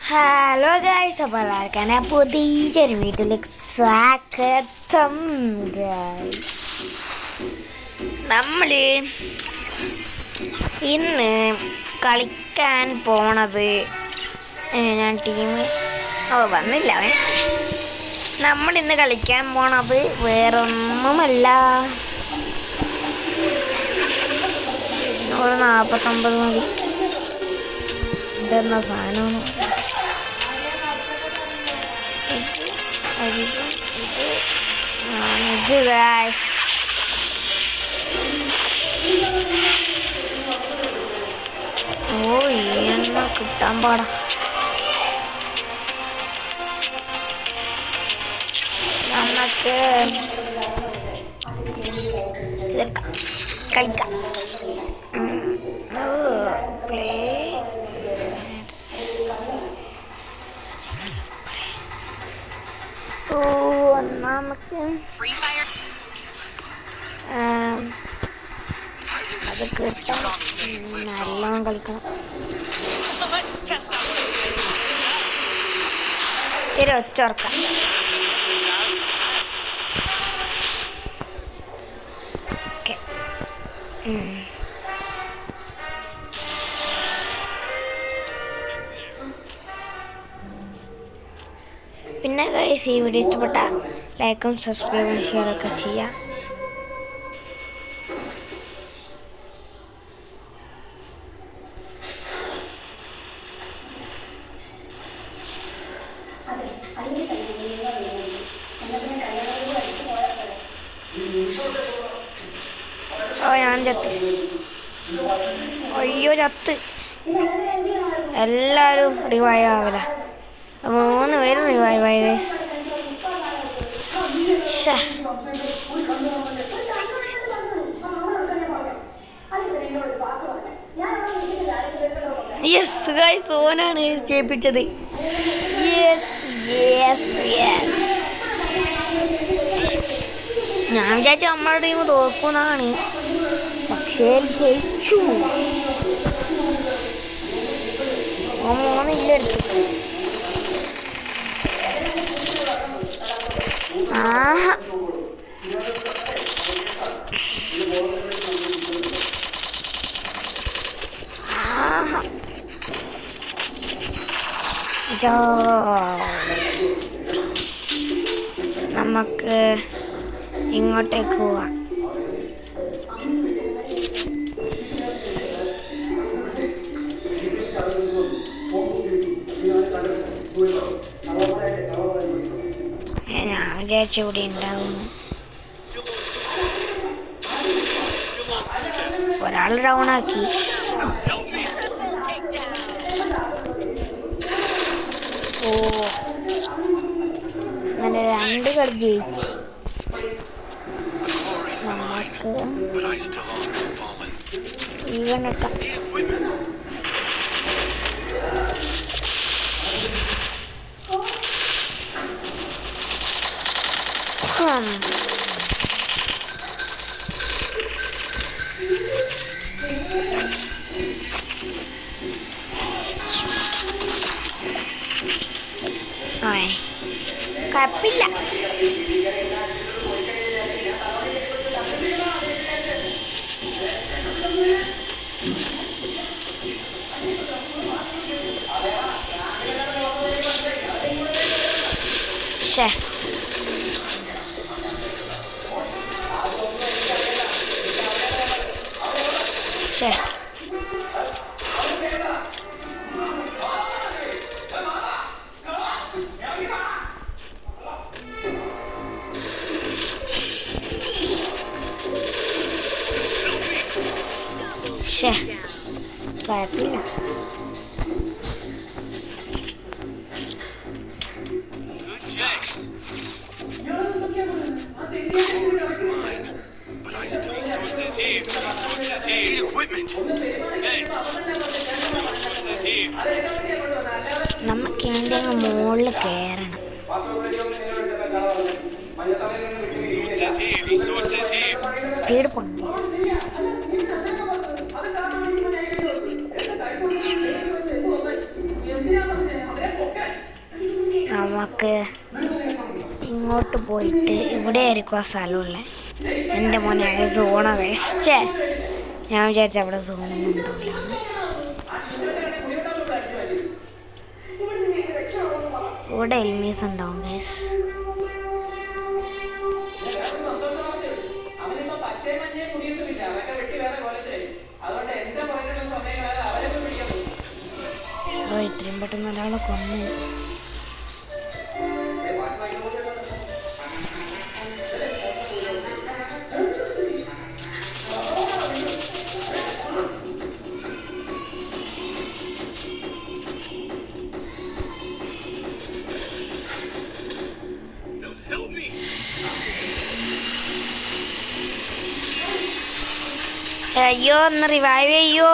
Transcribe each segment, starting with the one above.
Hello guys, അപ്പോൾ എല്ലാവർക്കും പുതിയൊരു വീട്ടിലേക്ക് സ്വാഗതം. ഗായ്സ്, നമ്മൾ ഇന്ന് കളിക്കാൻ പോണത് ഞാൻ ടീം വന്നില്ല. നമ്മളിന്ന് കളിക്കാൻ പോണത് വേറൊന്നുമല്ല, ഒരു 49 മതി. ഇതെന്ന സാധനമാണ് ഇത് ഗായ്സ്. ഓ, എണ്ണ കിട്ടാൻ പാടാ. നമുക്ക് കളിക്കാം. പ്ലേ നമുക്ക് അത് കിട്ടാൻ നല്ലോണം കളിക്കണം. ശരി, ഒച്ചോർക്കാം. ഓക്കെ, പിന്നെ ഗൈസ്, ഈ വീഡിയോ ഇഷ്ടപ്പെട്ട ലൈക്കും സബ്സ്ക്രൈബും ഷെയറൊക്കെ ചെയ്യാം. ഓ, ഞാൻ ചത്ത്. അയ്യോ, ചത്ത്. എല്ലാവരും റിവൈവ് ആവില്ല. 3 പേരും റിവൈവ് ആയി ഗൈസ്. യെസ് ഗൈസ്, ഓനാണ് ജയിപ്പിച്ചത്. Yes yes yes. ഞാൻ വിചാരിച്ച നമ്മുടെ ടീം തോക്കുന്നാണ്, പക്ഷേ ജയിച്ചു. 3 ഇല്ലെടുത്തു. ആഹാ, ആഹാ, നമുക്ക് ഇങ്ങോട്ടേക്ക് പോവാം. ഞാൻ വിചാരിച്ച ഇവിടെ ഉണ്ടാവും. ഒരാൾ ഡൗൺ ആക്കി. ഓ, അങ്ങനെ 2 കളി ജയിച്ചു. നമുക്ക് ഈവനൊക്കെ കുഴപ്പമില്ല. ശേ, ശേ, ശേ, കുഴപ്പമില്ല. നമുക്ക് എന്തെങ്കിലും മുകളിൽ കയറണം. സ്പീഡ് പോകണം. നമുക്ക് ഇങ്ങോട്ട് പോയിട്ട് ഇവിടെ ആയിരിക്കും ആ സ്ഥലമുള്ളത്. എൻ്റെ മോനെ സോണ വെസ്റ്റേ ഞാൻ വിചാരിച്ച അവിടെ സോണൊന്നും ഉണ്ടാവില്ല. ഇവിടെ എൽമീസ് ഉണ്ടാവും ഗൈസ്. ഇത്രയും പെട്ടെന്ന് ഒരാളെ കൊന്ന്. അയ്യോ ഒന്ന് റിവൈവ് ചെയ്യോ.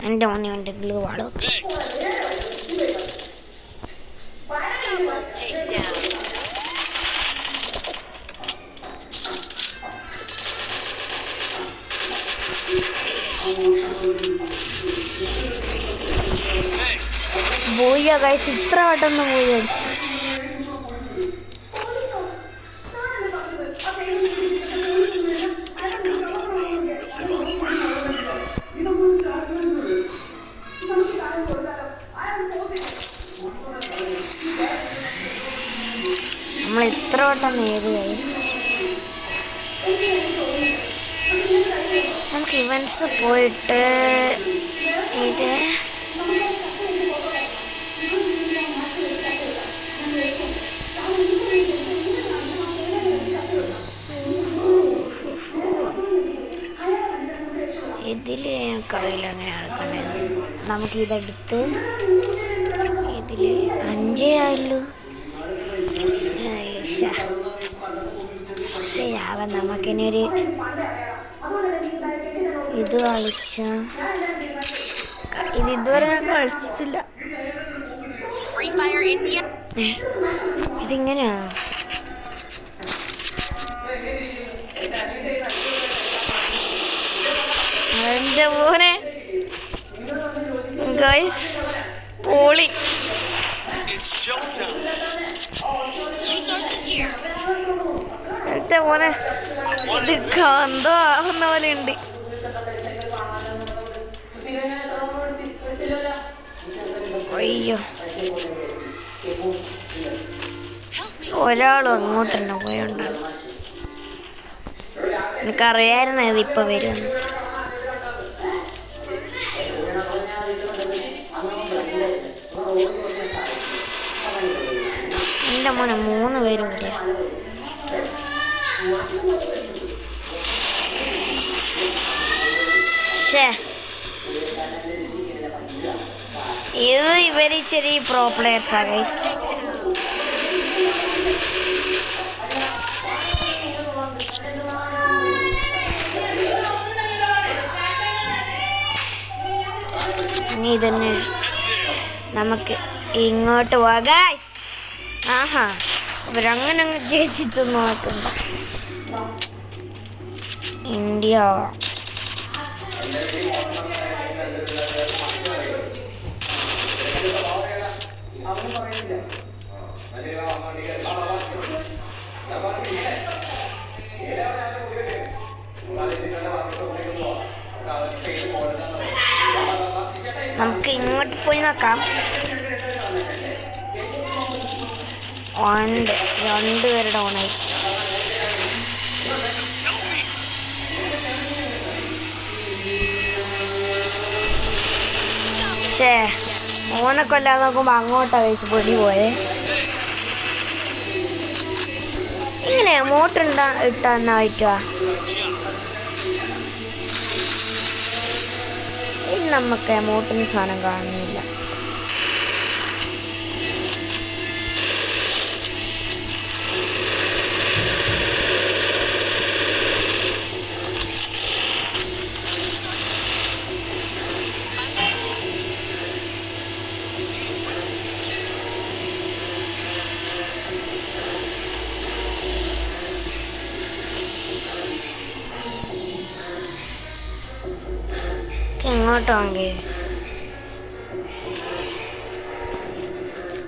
എൻ്റെ മോനെ ഉണ്ടെങ്കിൽ പാടും. പോയ ഗൈസ് ഇത്ര പെട്ടെന്ന് പോയി. നമ്മൾ ഇത്ര പെട്ടെന്ന് ഏത് ഗൈസ്. നമുക്ക് ഇവൻസ് പോയിട്ട് ഇത് ഇതിൽ എനിക്കറിയില്ല അങ്ങനെ നടക്കണ്ടത്. നമുക്കിതെടുത്ത് ഇതിൽ 5 ആയുള്ളൂ. ശരിയാവാൻ നമുക്കിനി ഒരു ഇത് കളിച്ച ഇത് ഇതുവരെ ഞാൻ കളിച്ചിട്ടില്ല. ഇതിങ്ങനെയാ എൻ്റെ മോനെ ഗൈസ് പോളി. എൻ്റെ മോനെ ഇത് എന്തോ ആവുന്ന പോലെ ഉണ്ട്. അയ്യോ ഒരാളും അങ്ങോട്ട് തന്നെ പോയോണ്ടാണ്. എനിക്കറിയായിരുന്നു ഇതിപ്പോൾ വരുമെന്ന്. എൻ്റെ മോനെ 3 പേരും ഇവിടെ. ഇത് ഇവര് ചെറിയ പ്രോ പ്ലെയേഴ്സാണ്. ഇനി ഇതന്നെ നമുക്ക് ഇങ്ങോട്ട് പോകാം. ആഹാ അവരങ്ങനെ അങ്ങ് ജയിച്ചിട്ട് നോക്കണ്ട. ഇന്ത്യ നമുക്ക് ഇങ്ങോട്ട് പോയി നോക്കാം. 2 പേര് ഡൗണായി. പക്ഷേ ഓനെ കൊല്ലാൻ നോക്കുമ്പോൾ അങ്ങോട്ടാ വെച്ച് പൊടി പോയെ. ഇങ്ങനെ മോട്ടർ ഇട്ടാന്നാ പറ്റുക. ഇനി നമുക്ക് മോട്ടറിന് സാധനം കാണുന്നില്ല. ഇങ്ങോട്ടോ ഗൈസ്.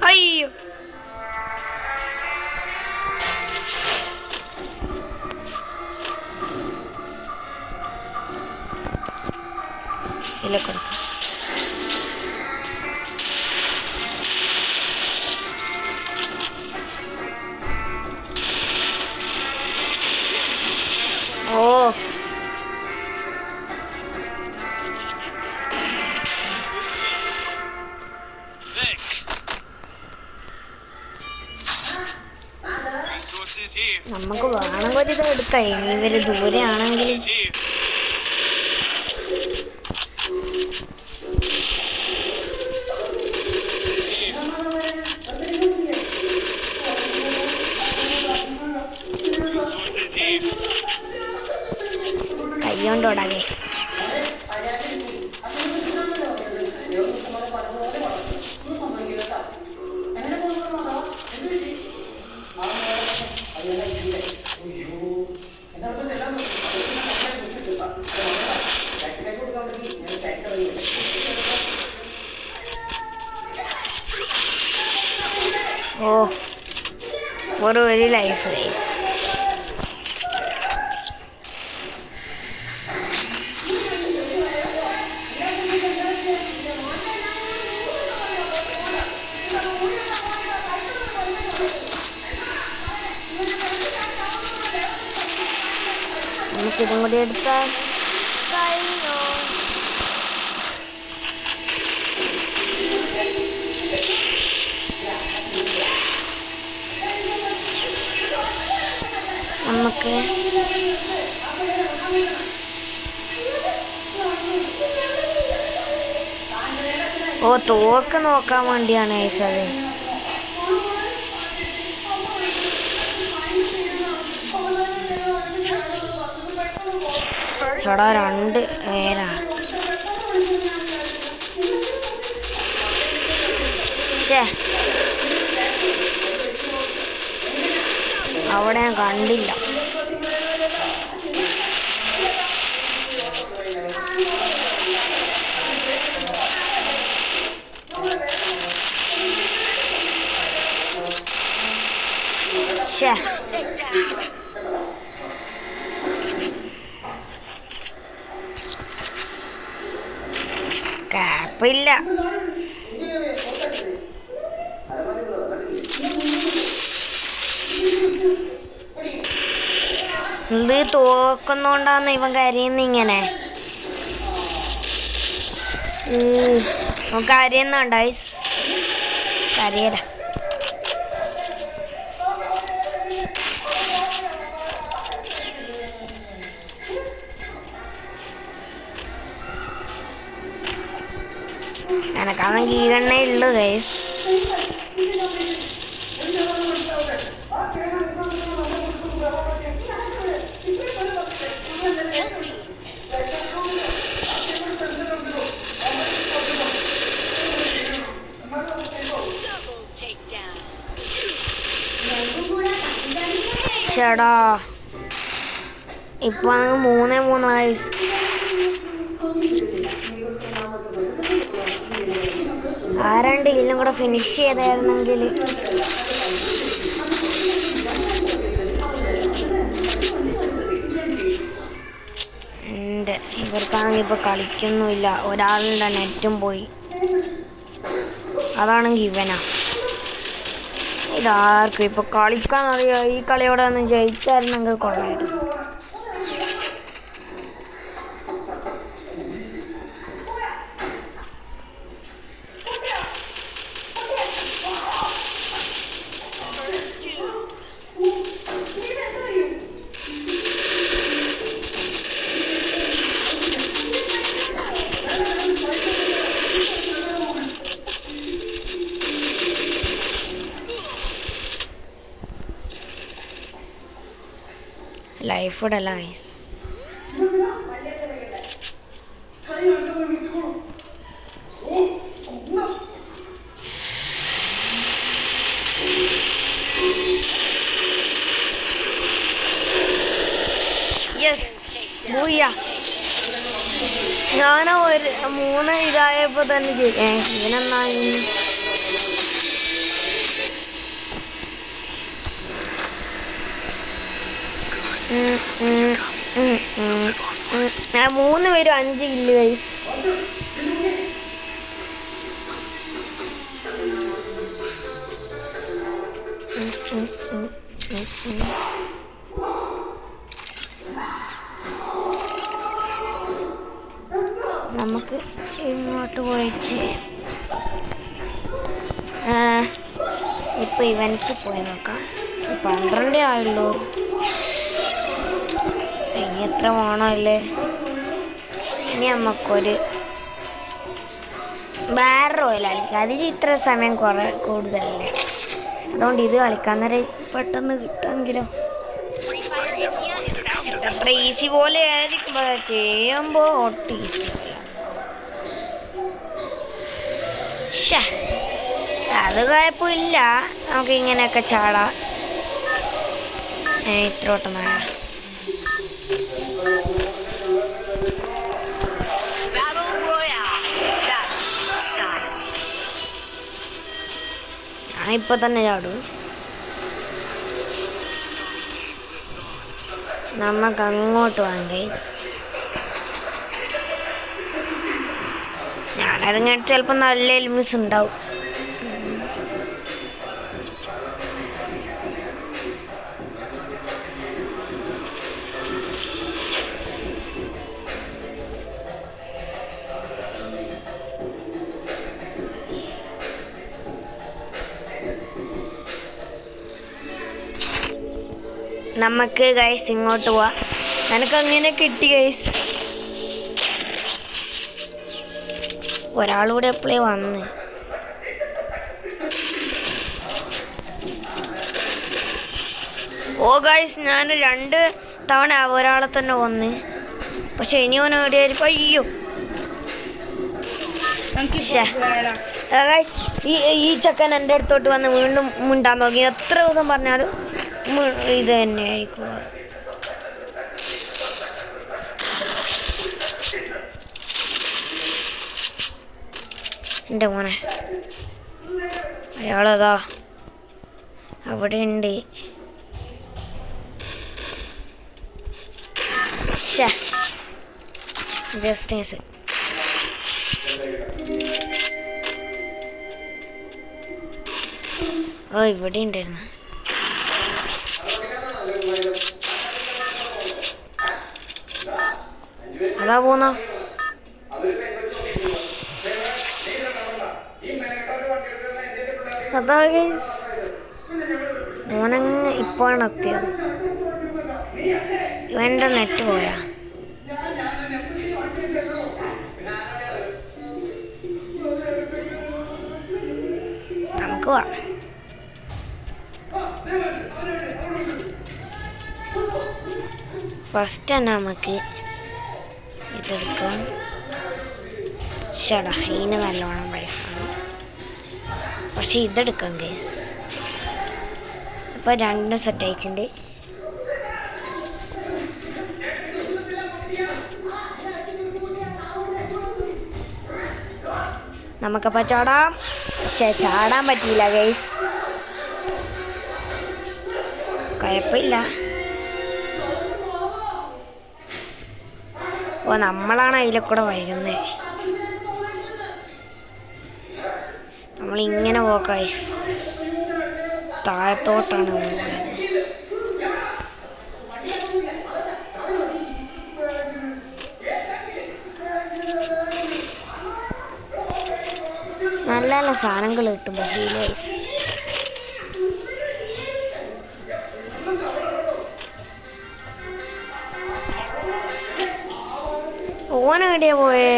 അയ്യോ ഇല്ല കൊടുക്കും. ഓ നമുക്ക് വേണമെങ്കിൽ ഒരു ഇത് എടുക്കാം. ഇനി ഇവര് ദൂരെ ആണെങ്കിൽ കയ്യോണ്ടോടാകെ. ഓ ഒരു ലൈഫ്. നമുക്കിതും കൂടി എടുത്താൽ കഴിഞ്ഞോ. നമുക്ക് തോക്ക് നോക്കാൻ വേണ്ടിയാണ് അയച്ചത്. ചേടാ 2 പേരാണ്. അവിടെ ഞാൻ കണ്ടില്ല. കുഴപ്പമില്ല. ഇത് തോക്കുന്നോണ്ടാന്ന് ഇവൻ കരയുന്ന ഇങ്ങനെ. കരയുന്നുണ്ടായി കരയല. എനക്കാണെങ്കിൽ ഈ എണ്ണ ഉള്ളു ഗൈസ്. ചേടാ ഇപ്പൊ 3-3 ഗൈസ്. ആ 2 കില്ലും കൂടെ ഫിനിഷ് ചെയ്തായിരുന്നെങ്കിൽ ഇവർക്കാണെങ്കിൽ ഇപ്പോൾ കളിക്കുന്നുമില്ല. ഒരാളുടെ നെറ്റും പോയി. അതാണെങ്കിൽ ഇവനാ. ഇതാർക്കും ഇപ്പോൾ കളിക്കാൻ അറിയാം. ഈ കളിയോടെ ഒന്ന് ജയിച്ചായിരുന്നെങ്കിൽ കൊള്ളായിരുന്നു. ലൈഫ് ഇടല്ല ഗൈസ്. Yes booyah. ഞാൻ ഒരു 3 ഇതായപ്പോൾ തന്നെ ഇവനെന്നായി ഞാൻ 3 പേരും 5 കില്ല് ഗൈസ്. നമുക്ക് ഇങ്ങോട്ട് പോയിച്ച് ഇപ്പോൾ ഇവൻറ്റ്സ് പോയി നോക്കാം. 12 ആയുള്ളൂ. ഇനി എത്ര വേണമല്ലേ? ഇനി നമുക്കൊരു ബാറ്റൽ റോയൽ കളിക്കാം. അതിന് ഇത്ര സമയം കൂടുതലല്ലേ, അതുകൊണ്ട് ഇത് കളിക്കാൻ നേരം പെട്ടെന്ന് കിട്ടുമെങ്കിലോ. അത്ര ഈസി പോലെ ആയിരിക്കും ചെയ്യുമ്പോൾ ഒട്ടും ഈസി. അത് കുഴപ്പമില്ല, നമുക്ക് ഇങ്ങനെയൊക്കെ ചാടാം. ഇത്രോട്ടമായ ഞാൻ ഇപ്പൊ തന്നെ ചാടും. നമുക്ക് അങ്ങോട്ട് പോകാം ഗൈസ്. ഞാനറിഞ്ഞിട്ട് ചിലപ്പോൾ നല്ല എലിമിസ് ഉണ്ടാവും. നമുക്ക് ഗൈസ് ഇങ്ങോട്ട് പോവാം. എനിക്കങ്ങനെ കിട്ടി ഗൈസ്. ഒരാളൂടെ എപ്പോഴേ വന്ന്. ഓ ഗൈസ്, ഞാൻ 2 തവണ ഒരാളെ തന്നെ വന്ന്. പക്ഷെ ഇനി ഓൻ എവിടെയായിരിക്കും? അയ്യോ ഗൈസ്, ഈ ചക്കൻ എൻ്റെ അടുത്തോട്ട് വന്ന് വീണ്ടും മുണ്ടാൻ നോക്കി. എത്ര ദിവസം പറഞ്ഞാലും ഇത് തന്നെയായിരിക്കും. എൻ്റെ മോനെ അയാളതാ അവിടെ ഉണ്ട്. ജസ്റ്റ് ഓ ഇവിടെ ഉണ്ടായിരുന്നു. അതാ പോന്നോ. അതാ ഗൈസ്, മോനങ്ങ് ഇപ്പോഴാണ് എത്തിയത്. ഇവൻ്റെ നെറ്റ് പോയാ. നമുക്ക് പോവാം. ഫസ്റ്റ് തന്നെ നമുക്ക് ഇതെടുക്കാം. ചേട്ടാ ഇതിന് നല്ലോണം പൈസയാണ്. പക്ഷെ ഇതെടുക്കാം ഗൈസ്. ഇപ്പോൾ 2 സെറ്റ് ആയിട്ടുണ്ട്. നമുക്കപ്പോൾ ചാടാം. പക്ഷെ ചാടാൻ പറ്റിയില്ല ഗൈസ്. കുഴപ്പമില്ല. ഓ നമ്മളാണ് അതിലെ കൂടെ വരുന്നത്. നമ്മളിങ്ങനെ പോകാം. താഴത്തോട്ടാണ് പോയത്. നല്ല നല്ല സാധനങ്ങൾ കിട്ടും. പക്ഷേ ഓനെവിടെയാ പോയേ?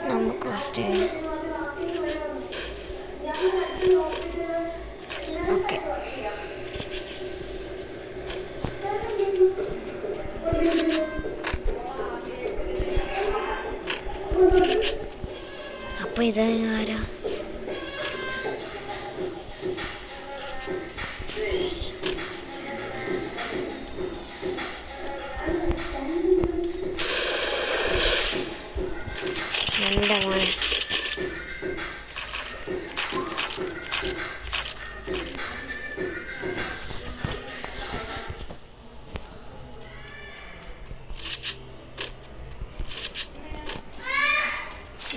നമുക്ക് ഫസ്റ്റ് ഓക്കെ. ഇതാരാ? എൻ്റെ മോനെ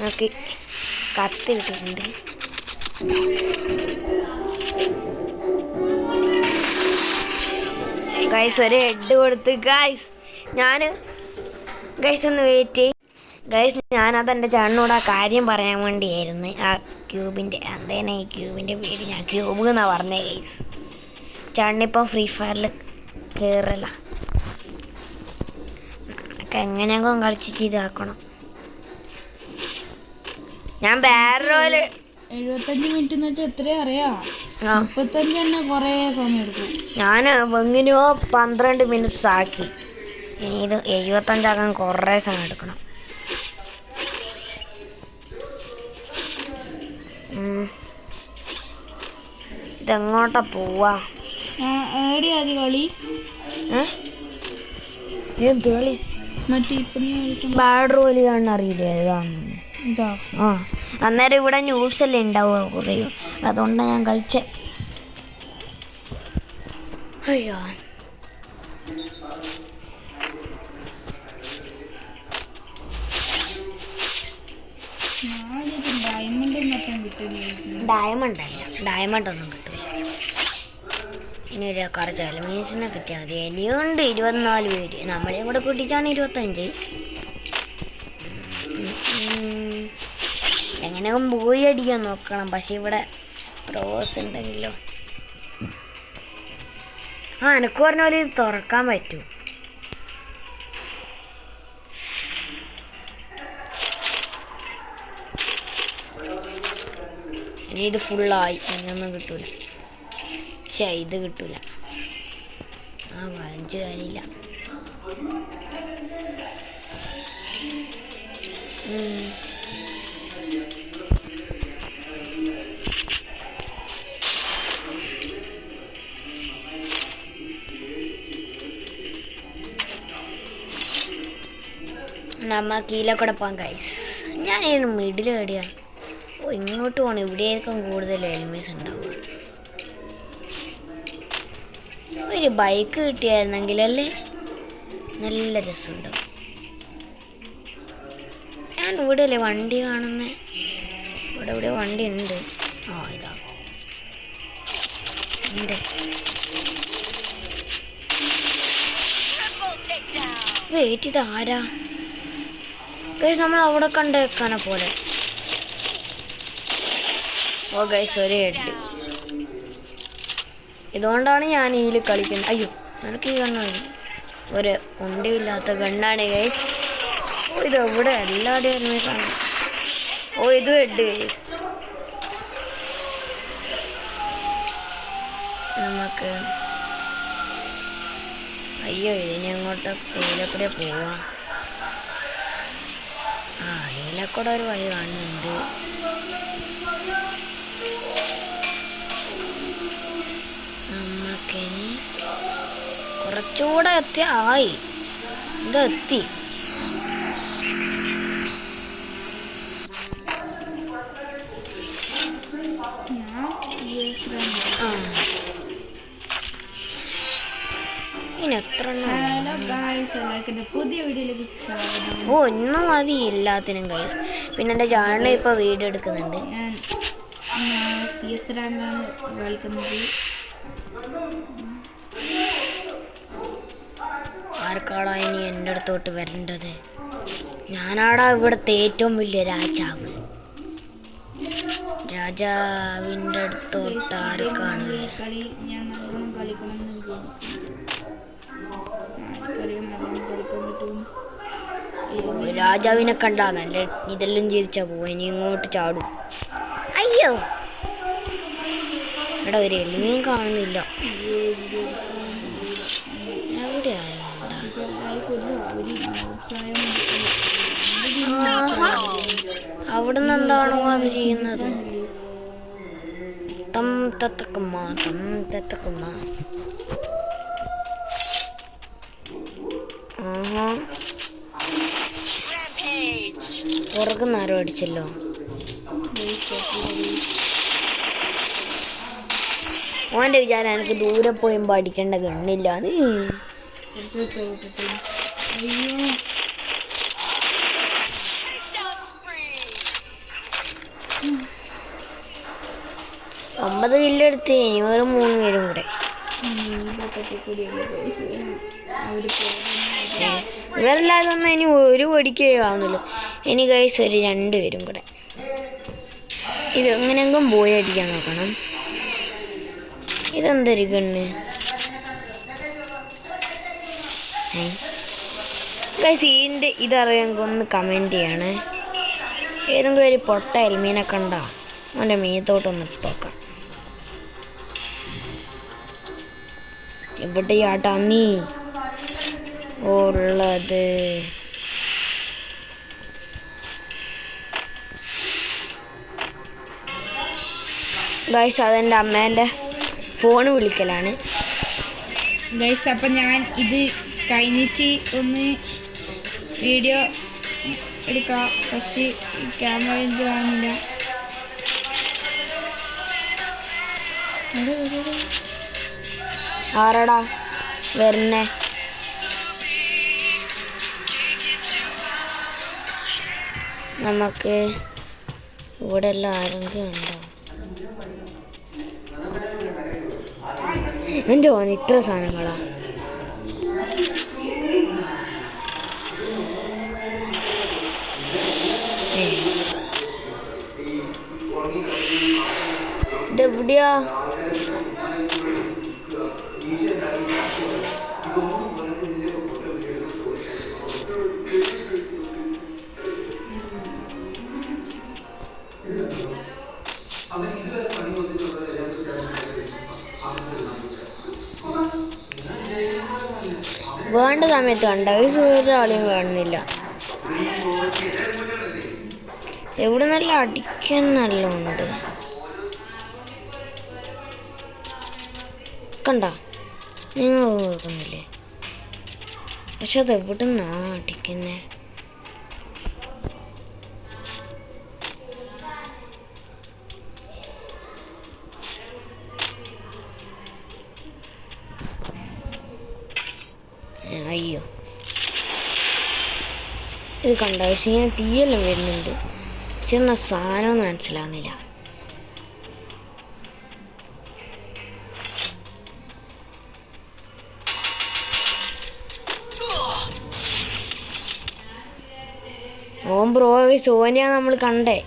നമുക്ക് കത്ത് കിട്ടിയിട്ടുണ്ട്. ഗൈസ് ഒരു ഹെഡ് കൊടുത്ത് ഗൈസ് ഒന്ന് വെയിറ്റ് ചെയ്യും ഗൈസ്. ഞാനതെൻ്റെ ചേട്ടനോട് ആ കാര്യം പറയാൻ വേണ്ടിയായിരുന്നു. ആ ക്യൂബിൻ്റെ അതേനെ ഈ ക്യൂബിൻ്റെ പേര് ഞാൻ ക്യൂബ് എന്നാണ് പറഞ്ഞത് ഗൈസ്. ചേട്ടനിപ്പം ഫ്രീ ഫയറിൽ കയറല എങ്ങനെയെങ്കിലും കളിച്ചിട്ട് ഇതാക്കണം. ഞാൻ വേറെ 75 മിനിറ്റ് എന്ന് വെച്ചാൽ എത്രയാ അറിയാം? 35 തന്നെ കുറേ സമയം എടുക്കും. ഞാൻ എങ്ങനെയോ 12 മിനിറ്റ്സ് ആക്കി. ഇനി ഇത് 75 ആക്കാൻ കുറേ സമയം എടുക്കണം. ഇതെങ്ങോട്ടാ പോവാ? കളി എന്ത് കളി? മറ്റേ ബാഡ് റോല് കാണാൻ അറിയില്ലേ? ആ അന്നേരം ഇവിടെ ന്യൂസ് എല്ലാം ഉണ്ടാവുക കുറയോ, അതുകൊണ്ടാണ് ഞാൻ കളിച്ചേ. അയ്യോ ഡയമണ്ട് ഒന്നും കിട്ടില്ല. ഇനി ഒരു കുറച്ച് എലിമീൻസിനെ കിട്ടിയാൽ മതി. ഇനിയുണ്ട് 24 പേര്, നമ്മളെയും കൂടെ കൂട്ടിച്ചാണ് 25. എങ്ങനെയൊക്കെ പോയി അടിക്കാൻ നോക്കണം. പക്ഷെ ഇവിടെ പ്രോസ് ഉണ്ടെങ്കിലോ. എനിക്ക് പറഞ്ഞ പോലെ ഇത് തുറക്കാൻ പറ്റൂ. ഇനി ഇത് ഫുള്ളായി, ഇനിയൊന്നും കിട്ടൂല. ഇത് കിട്ടൂല. വലിച്ചു കാര്യമില്ല. നമുക്ക് ഇതിലെ കൂടെ പോകാം ഗൈസ്. ഞാൻ മിഡിൽ എവിടെയാ? ഇങ്ങോട്ട് പോകണം. ഇവിടെയായിരിക്കും കൂടുതൽ എലിമീസ് ഉണ്ടാവുക. ഒരു ബൈക്ക് കിട്ടിയായിരുന്നെങ്കിലല്ലേ നല്ല രസമുണ്ടാവും. ഞാൻ ഇവിടെ അല്ലേ വണ്ടി കാണുന്നേ? ഇവിടെ വണ്ടി ഉണ്ട്. ഇതാ ഉണ്ട്. വെയിറ്റ്, ഇത് ആരാ ഗൈസ്? നമ്മൾ അവിടെ കണ്ടേക്കാനെ പോലെ. ഗൈസ് ഒരു ഹെഡ്. ഇതുകൊണ്ടാണ് ഞാൻ ഇതിൽ കളിക്കുന്നത്. അയ്യോ എനിക്ക് ഈ ഗണ്ണ ഒരു ഉണ്ടിയില്ലാത്ത ഗണ്ണാണ് ഗൈസ്. ഇത് എവിടെ എല്ലാവരുടെയും കാണും. ഇത് ഹെഡ് ഗൈസ്. നമുക്ക് അയ്യോ ഇതിനെ അങ്ങോട്ട് ഇതിലെക്കൂടെ പോവാ. ഇതിലെക്കൂടെ ഒരു വഴി കാണുന്നുണ്ട്. നമുക്കിനി കുറച്ചുകൂടെ ആയി. ഇതെത്തി. ഒന്നും മതി എല്ലാത്തിനും ഗൈസ്. പിന്നെ എൻ്റെ ചാനൽ ഇപ്പോൾ വീഡിയോ എടുക്കുന്നുണ്ട്. ആർക്കാടാ ഇനി എൻ്റെ അടുത്തോട്ട് വരേണ്ടത്? ഞാനാടാ ഇവിടുത്തെ ഏറ്റവും വലിയ രാജാവ്. രാജാവിൻ്റെ അടുത്തോട്ട് ആർക്കാണ്? രാജാവിനെ കണ്ടാ നല്ല ഇതെല്ലാം ചിരിച്ചാ പോവാ. ഇനി ഇങ്ങോട്ട് ചാടും. അയ്യോ എടാ ഒരു എലിമയും കാണുന്നില്ല. എവിടെ ആരും അവിടുന്ന് എന്താണോ അത് ചെയ്യുന്നത്? തം തത്തക്കുമ്മ തം തത്തക്കുമ്മ. ആഹാ, പുറകുന്ന ആരോ അടിച്ചല്ലോ. ഓൻ്റെ വിചാരം എനിക്ക് ദൂരെ പോയുമ്പോൾ അടിക്കേണ്ട ഗണ്ണില്ല. അയ്യോ, 9 കില്ലെടുത്ത് ഇനി വേറെ 3 പേരും കൂടെ. ഇവരെല്ലാവരും ഒന്നും ഇനി ഒരു പൊടിക്കുകയോ ആവുന്നുള്ളൂ. ഇനി ഗൈസ് ഒരു 2 പേരും കൂടെ. ഇത് എങ്ങനെയെങ്കിലും പോയി അടിക്കാൻ നോക്കണം. ഇതെന്തൊരു ഗണ്ണ് ഗൈസ്? ഇതിൻ്റെ ഇതറിയാമെങ്കിൽ ഒന്ന് കമൻറ്റ് ചെയ്യണേ. ഏതെങ്കിലും ഒരു പൊട്ട എൽമീനെ കണ്ടാ അവൻ്റെ മീത്തോട്ടൊന്ന് ഇട്ടോക്കാം. എവിടെയാട്ടാ നീ ഉള്ളത്? ഗൈസ് അതെൻ്റെ അമ്മേൻ്റെ ഫോണ് വിളിക്കലാണ്. ഗൈസ് അപ്പം ഞാൻ ഇത് കഴിഞ്ഞിട്ട് ഒന്ന് വീഡിയോ എടുക്കാം. പക്ഷേ ക്യാമറ എന്ത് കാണില്ല. ആരാടാ വരുന്നേ? നമുക്ക് ഇവിടെ എല്ലാം ആരെങ്കിലും ഉണ്ടോ? എൻ്റെ ഓൻ ഇത്ര സാധനങ്ങളാ. ഇതെവിടെയാ? വേണ്ട സമയത്ത് കണ്ട ഒരാളെയും കാണുന്നില്ല. എവിടെ നല്ല അടിക്കാൻ നല്ലോണ്ട് കണ്ട, നിങ്ങൾ നോക്കുന്നില്ലേ? പക്ഷെ അത് എവിടെ നിന്നാ അടിക്കുന്നേ? അയ്യോ, ഇത് കണ്ട പക്ഷെ ഇങ്ങനെ തീയെല്ലാം വരുന്നുണ്ട്. പക്ഷെ എന്നാ സാധനമൊന്നും മനസ്സിലാവുന്നില്ല. ഓൻ ബ്രോ സോനിയ നമ്മൾ കണ്ടേ.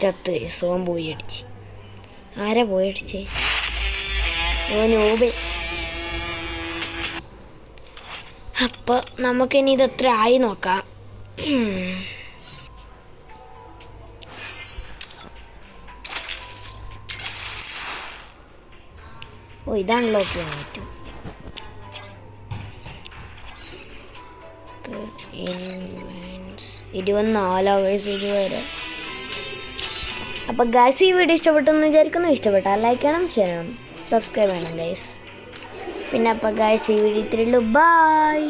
ചത്ത് സോൻ പോയി അടിച്ച്. ആരാ പോയി അടിച്ച്? ഓനൂബ്. അപ്പോൾ നമുക്കിനി ഇതെത്ര ആയി നോക്കാം. ഓ ഇതാണല്ലോ ചെയ്യാൻ പറ്റും. 24 വയസ്സ് ഇതുവരെ. അപ്പോൾ ഗൈസ് ഈ വീഡിയോ ഇഷ്ടപ്പെട്ടെന്ന് വിചാരിക്കുന്നു. ഇഷ്ടപ്പെട്ടാൽ ലൈക്ക് ചെയ്യണം, ഷെയർ ചെയ്യണം, സബ്സ്ക്രൈബ് ചെയ്യണം ഗൈസ്. പിന്നെ അപ്പോൾ ഗൈസ് ഈ വീഡിയോ ഇത്രയുള്ളൂ. ബൈ.